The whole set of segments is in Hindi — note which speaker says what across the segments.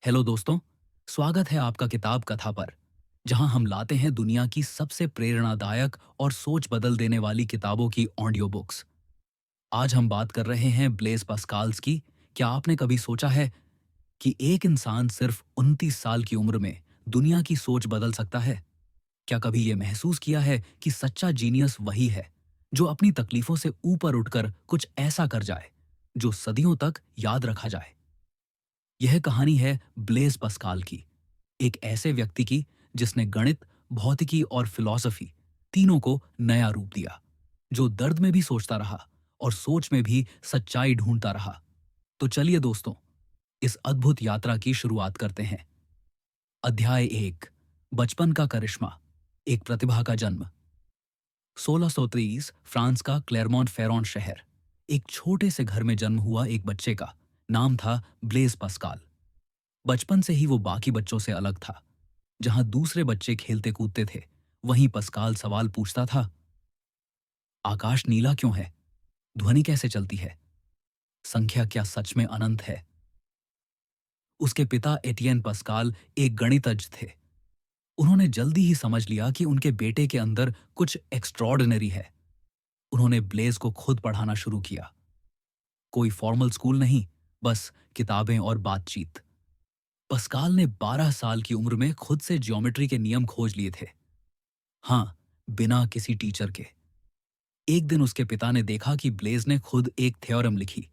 Speaker 1: हेलो दोस्तों, स्वागत है आपका किताब कथा पर, जहां हम लाते हैं दुनिया की सबसे प्रेरणादायक और सोच बदल देने वाली किताबों की ऑडियो बुक्स। आज हम बात कर रहे हैं ब्लेज पास्काल्स की। क्या आपने कभी सोचा है कि एक इंसान सिर्फ 29 साल की उम्र में दुनिया की सोच बदल सकता है? क्या कभी ये महसूस किया है कि सच्चा जीनियस वही है जो अपनी तकलीफों से ऊपर उठकर कुछ ऐसा कर जाए जो सदियों तक याद रखा जाए? यह कहानी है ब्लेज पास्काल की, एक ऐसे व्यक्ति की जिसने गणित, भौतिकी और फिलॉसफी तीनों को नया रूप दिया, जो दर्द में भी सोचता रहा और सोच में भी सच्चाई ढूंढता रहा। तो चलिए दोस्तों, इस अद्भुत यात्रा की शुरुआत करते हैं। अध्याय 1, बचपन का करिश्मा, एक प्रतिभा का जन्म। 1630 फ्रांस का क्लेरमॉन्ट फेरॉन शहर, एक छोटे से घर में जन्म हुआ एक बच्चे का नाम था ब्लेज पास्काल। बचपन से ही वो बाकी बच्चों से अलग था। जहां दूसरे बच्चे खेलते कूदते थे, वहीं पस्काल सवाल पूछता था। आकाश नीला क्यों है? ध्वनि कैसे चलती है? संख्या क्या सच में अनंत है? उसके पिता एटियन पस्काल एक गणितज्ञ थे। उन्होंने जल्दी ही समझ लिया कि उनके बेटे के अंदर कुछ एक्स्ट्रॉर्डिनरी है। उन्होंने ब्लेज को खुद पढ़ाना शुरू किया। कोई फॉर्मल स्कूल नहीं, बस किताबें और बातचीत। पस्काल ने 12 साल की उम्र में खुद से ज्योमेट्री के नियम खोज लिए थे। हाँ, बिना किसी टीचर के। एक दिन उसके पिता ने देखा कि ब्लेज ने खुद एक थ्योरम लिखी।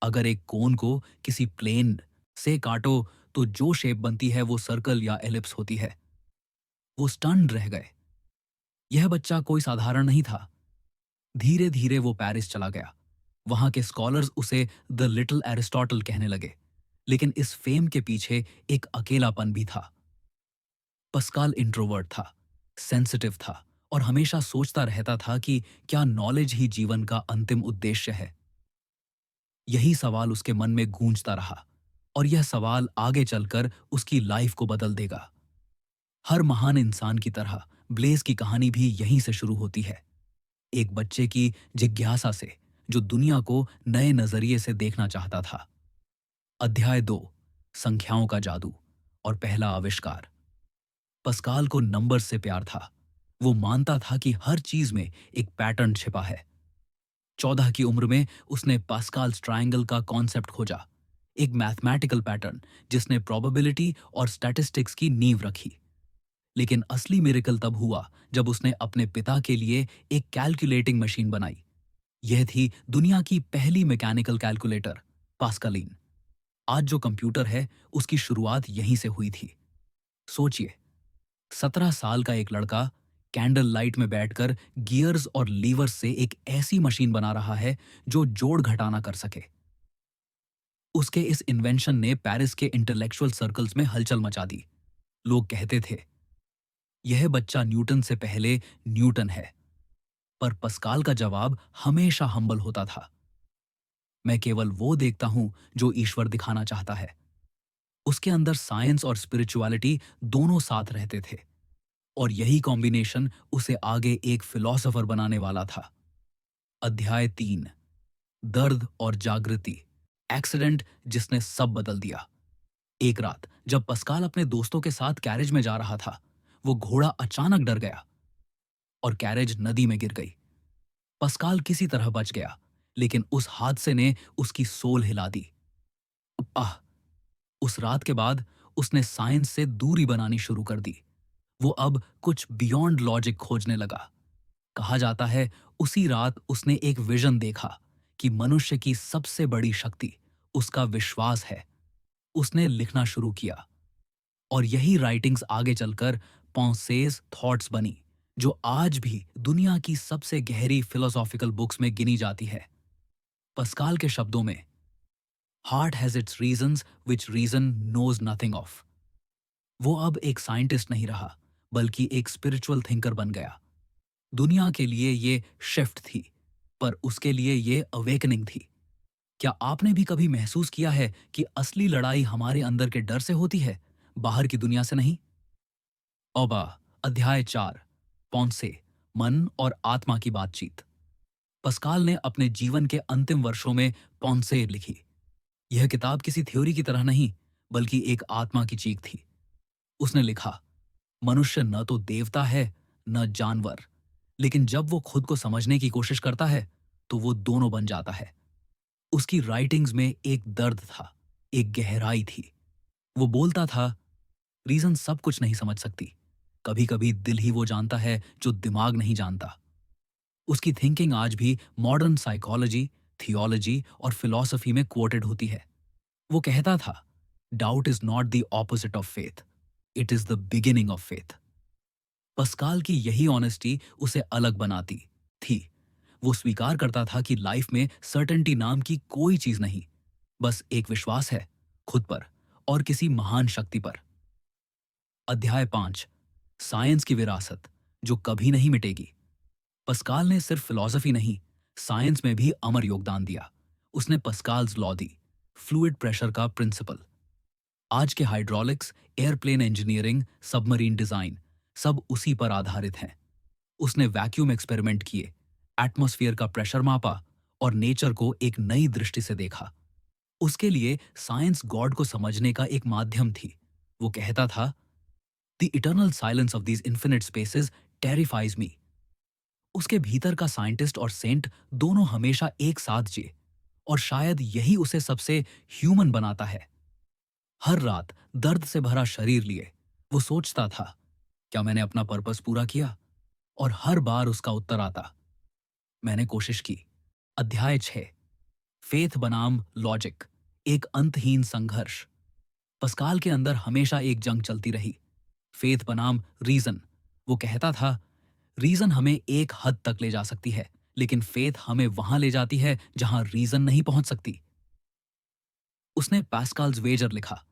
Speaker 1: अगर एक कोन को किसी प्लेन से काटो तो जो शेप बनती है वो सर्कल या एलिप्स होती है। वो स्टन्ड रह गए। यह बच्चा कोई साधारण नहीं था। धीरे धीरे वो पेरिस चला गया। वहां के स्कॉलर्स उसे द लिटिल एरिस्टोटल कहने लगे। लेकिन इस फेम के पीछे एक अकेलापन भी था। पस्काल इंट्रोवर्ट था, सेंसिटिव था और हमेशा सोचता रहता था कि क्या नॉलेज ही जीवन का अंतिम उद्देश्य है। यही सवाल उसके मन में गूंजता रहा और यह सवाल आगे चलकर उसकी लाइफ को बदल देगा। हर महान इंसान की तरह ब्लेज की कहानी भी यहीं से शुरू होती है, एक बच्चे की जिज्ञासा से जो दुनिया को नए नजरिए से देखना चाहता था। अध्याय 2, संख्याओं का जादू और पहला आविष्कार। पस्काल को नंबर से प्यार था। वो मानता था कि हर चीज में एक पैटर्न छिपा है। 14 की उम्र में उसने पास्काल्स ट्रायंगल का कॉन्सेप्ट खोजा, एक मैथमेटिकल पैटर्न जिसने प्रोबेबिलिटी और स्टैटिस्टिक्स की नींव रखी। लेकिन असली मिरेकल तब हुआ जब उसने अपने पिता के लिए एक कैलकुलेटिंग मशीन बनाई। यह थी दुनिया की पहली मैकेनिकल कैलकुलेटर, पास्कलीन। आज जो कंप्यूटर है, उसकी शुरुआत यहीं से हुई थी। सोचिए, 17 साल का एक लड़का कैंडल लाइट में बैठकर गियर्स और लीवर्स से एक ऐसी मशीन बना रहा है जो जोड़ घटाना कर सके। उसके इस इन्वेंशन ने पेरिस के इंटेलेक्चुअल सर्कल्स में हलचल मचा दी। लोग कहते थे, यह बच्चा न्यूटन से पहले न्यूटन है। पर पस्काल का जवाब हमेशा हम्बल होता था। मैं केवल वो देखता हूं जो ईश्वर दिखाना चाहता है। उसके अंदर साइंस और स्पिरिचुअलिटी दोनों साथ रहते थे और यही कॉम्बिनेशन उसे आगे एक फिलॉसफर बनाने वाला था। अध्याय 3, दर्द और जागृति, एक्सीडेंट जिसने सब बदल दिया। एक रात जब पस्काल अपने दोस्तों के साथ कैरेज में जा रहा था, वो घोड़ा अचानक डर गया और कैरेज नदी में गिर गई। पस्काल किसी तरह बच गया, लेकिन उस हादसे ने उसकी सोल हिला दी। आह! उस रात के बाद उसने साइंस से दूरी बनानी शुरू कर दी। वो अब कुछ बियॉन्ड लॉजिक खोजने लगा। कहा जाता है, उसी रात उसने एक विजन देखा कि मनुष्य की सबसे बड़ी शक्ति उसका विश्वास है। उसने लिखना शुरू किया और यही राइटिंग्स आगे चलकर पॉन्सेस थॉट्स बनी, जो आज भी दुनिया की सबसे गहरी फिलोसॉफिकल बुक्स में गिनी जाती है। पस्काल के शब्दों में, heart has its reasons which reason knows nothing of. वो अब एक साइंटिस्ट नहीं रहा, बल्कि एक स्पिरिचुअल थिंकर बन गया। दुनिया के लिए ये शिफ्ट थी, पर उसके लिए ये अवेकनिंग थी। क्या आपने भी कभी महसूस किया है कि असली लड़ाई हमारे अंदर के डर से होती है, बाहर की दुनिया से नहीं? ओबा, अध्याय 4, पॉन्से, मन और आत्मा की बातचीत। पस्काल ने अपने जीवन के अंतिम वर्षों में पॉन्से लिखी। यह किताब किसी थ्योरी की तरह नहीं, बल्कि एक आत्मा की चीख थी। उसने लिखा, मनुष्य न तो देवता है न जानवर, लेकिन जब वो खुद को समझने की कोशिश करता है तो वो दोनों बन जाता है। उसकी राइटिंग्स में एक दर्द था, एक गहराई थी। वो बोलता था, रीजन सब कुछ नहीं समझ सकती, कभी कभी दिल ही वो जानता है जो दिमाग नहीं जानता। उसकी थिंकिंग आज भी मॉडर्न साइकोलॉजी, थियोलॉजी और फिलॉसफी में कोटेड होती है। वो कहता था, doubt is not the opposite of faith, it is the beginning of faith. Pascal की यही ऑनेस्टी उसे अलग बनाती थी। वो स्वीकार करता था कि लाइफ में सर्टेनिटी नाम की कोई चीज नहीं, बस एक विश्वास है, खुद पर और किसी महान शक्ति पर। अध्याय 5, साइंस की विरासत जो कभी नहीं मिटेगी। पस्काल ने सिर्फ फिलॉसफी नहीं, साइंस में भी अमर योगदान दिया। उसने पस्काल्स लॉ दी, फ्लूइड प्रेशर का प्रिंसिपल। आज के hydraulics, airplane engineering, submarine design सब उसी पर आधारित हैं। उसने वैक्यूम एक्सपेरिमेंट किए, एटमॉस्फेयर का प्रेशर मापा और नेचर को एक नई दृष्टि से देखा। उसके लिए साइंस गॉड को समझने का एक माध्यम थी। वो कहता था, the eternal silence of these infinite spaces terrifies me. उसके भीतर का साइंटिस्ट और सेंट दोनों हमेशा एक साथ जिए, और शायद यही उसे सबसे ह्यूमन बनाता है। हर रात दर्द से भरा शरीर लिए वो सोचता था, क्या मैंने अपना पर्पस पूरा किया? और हर बार उसका उत्तर आता, मैंने कोशिश की। अध्याय 6, फेथ बनाम लॉजिक, एक अंतहीन संघर्ष। पस्काल के अंदर हमेशा एक जंग चलती रही, फेथ बनाम रीजन। वो कहता था, रीजन हमें एक हद तक ले जा सकती है, लेकिन फेथ हमें वहां ले जाती है जहां रीजन नहीं पहुंच सकती। उसने पास्कल्स वेजर लिखा,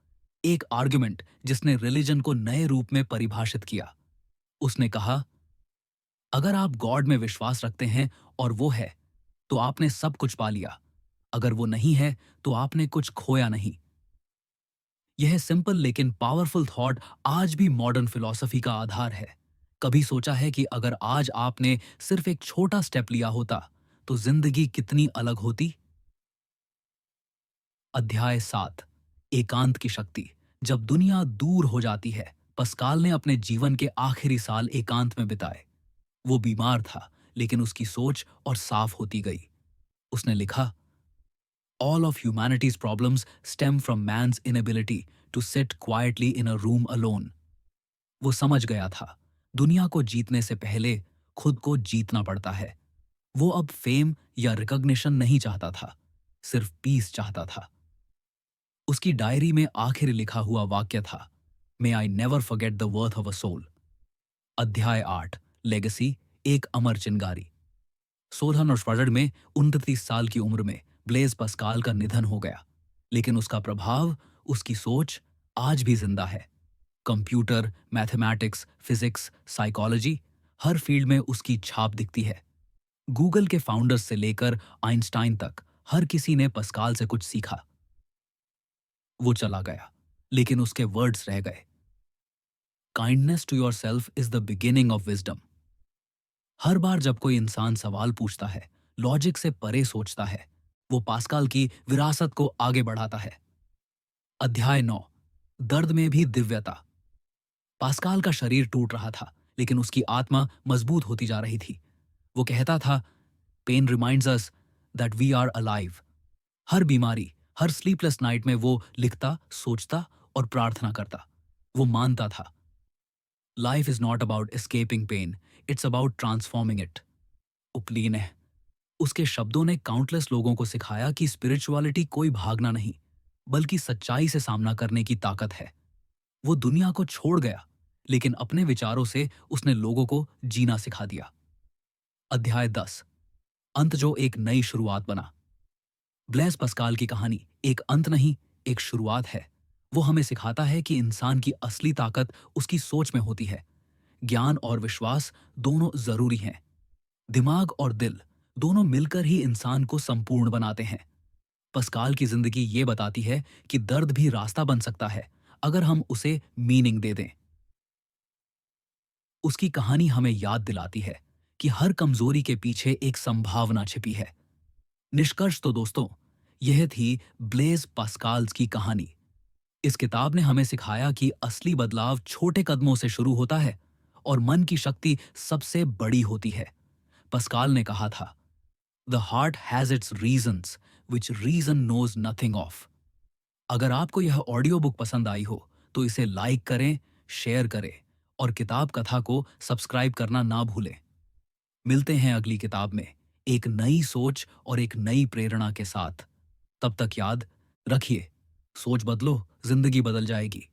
Speaker 1: एक आर्गुमेंट जिसने रिलीजन को नए रूप में परिभाषित किया। उसने कहा, अगर आप गॉड में विश्वास रखते हैं और वो है, तो आपने सब कुछ पा लिया। अगर वो नहीं है, तो आपने कुछ खोया नहीं। यह सिंपल लेकिन पावरफुल थॉट आज भी मॉडर्न फिलॉसफी का आधार है। कभी सोचा है कि अगर आज आपने सिर्फ एक छोटा स्टेप लिया होता, तो जिंदगी कितनी अलग होती? अध्याय 7, एकांत की शक्ति, जब दुनिया दूर हो जाती है। पस्काल ने अपने जीवन के आखिरी साल एकांत में बिताए। वो बीमार था, लेकिन उसकी सोच और साफ होती गई। उसने लिखा, all of humanity's problems stem from man's inability to sit quietly in a room alone. वो समझ गया था, दुनिया को जीतने से पहले खुद को जीतना पड़ता है। वो अब फेम या रिकॉग्निशन नहीं चाहता था, सिर्फ पीस चाहता था। उसकी डायरी में आखिर लिखा हुआ वाक्य था, may I never forget the worth of a soul. अध्याय 8, लेगेसी, एक अमर चिंगारी। सोलह नौशवाड़र में 29 साल की उम्र में ब्लेज पस्काल का निधन हो गया, लेकिन उसका प्रभाव, उसकी सोच आज भी जिंदा है। कंप्यूटर, मैथमेटिक्स, फिजिक्स, साइकोलॉजी, हर फील्ड में उसकी छाप दिखती है। गूगल के फाउंडर्स से लेकर आइंस्टाइन तक हर किसी ने पस्काल से कुछ सीखा। वो चला गया, लेकिन उसके वर्ड्स रह गए, kindness to yourself is the beginning of wisdom. हर बार जब कोई इंसान सवाल पूछता है, लॉजिक से परे सोचता है, वो पास्कल की विरासत को आगे बढ़ाता है। अध्याय 9, दर्द में भी दिव्यता। पास्कल का शरीर टूट रहा था, लेकिन उसकी आत्मा मजबूत होती जा रही थी। वो कहता था, pain reminds us that we are alive. हर बीमारी, हर स्लीपलेस नाइट में वो लिखता, सोचता और प्रार्थना करता। वो मानता था, life is not about escaping pain, it's about transforming it. उपलीन है। उसके शब्दों ने काउंटलेस लोगों को सिखाया कि स्पिरिचुअलिटी कोई भागना नहीं, बल्कि सच्चाई से सामना करने की ताकत है। वो दुनिया को छोड़ गया, लेकिन अपने विचारों से उसने लोगों को जीना सिखा दिया। अध्याय 10, अंत जो एक नई शुरुआत बना। ब्लेस पस्काल की कहानी एक अंत नहीं, एक शुरुआत है। वो हमें सिखाता है कि इंसान की असली ताकत उसकी सोच में होती है। ज्ञान और विश्वास दोनों जरूरी हैं। दिमाग और दिल दोनों मिलकर ही इंसान को संपूर्ण बनाते हैं। पस्काल की जिंदगी ये बताती है कि दर्द भी रास्ता बन सकता है, अगर हम उसे मीनिंग दे दें। उसकी कहानी हमें याद दिलाती है कि हर कमजोरी के पीछे एक संभावना छिपी है। निष्कर्ष तो दोस्तों, यह थी ब्लेज पास्काल्स की कहानी। इस किताब ने हमें सिखाया कि असली बदलाव छोटे कदमों से शुरू होता है और मन की शक्ति सबसे बड़ी होती है। पस्काल ने कहा था, the heart has its reasons which reason knows nothing of. अगर आपको यह ऑडियो बुक पसंद आई हो तो इसे लाइक करें, शेयर करें और किताब कथा को सब्सक्राइब करना ना भूलें। मिलते हैं अगली किताब में एक नई सोच और एक नई प्रेरणा के साथ। तब तक याद रखिए, सोच बदलो, जिंदगी बदल जाएगी।